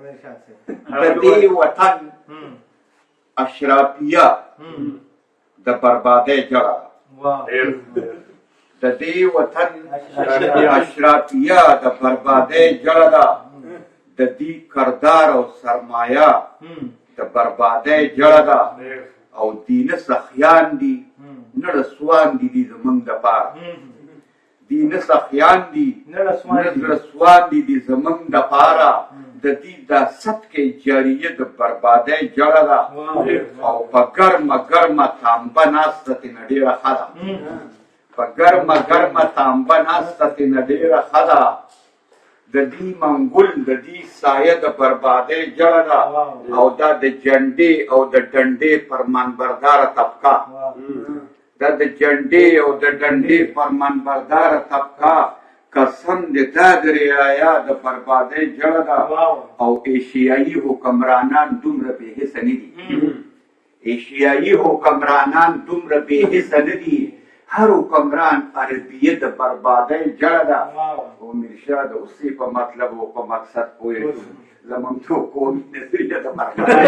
د دې وطن اشرافیه د بربادۍ جړه د دې وطن اشرافیه د بربادۍ جړه ده د دې کردار او سرمایه د بربادۍ جړه ده او دینه سخیان دي نه رسوان دي زمونږ دپاره دینه سخیان دي نه رسوان دي زمونږ دپاره د دې دا صدقه جاریه د بربادۍ جړه ده او په ګرمه تانبه ناسته ترېنه ډېره ښه ده په ګرمه تانبه ناسته ترېنه ډېره ښه ده د دې منګول د دې سایه د بربادۍ جړه ده او دا د جنډې او د ډنډې فرمانبرداره طبقه دا د جنډې او د ډنډې فرمانبرداره طبقه قسم د تا د رعایا د بربادۍ جړه ده او ایشیایي حکمرانان دومره بې حسه نه دي ایشیایي حکمرانان دومره بې حسه نه دي هر حکمران عربیه د بربادۍ جړه ده او میرشاه د اوسې په مطلب او په مقصد پوهېږو زمونږ څو قومي نظریه د بربادۍ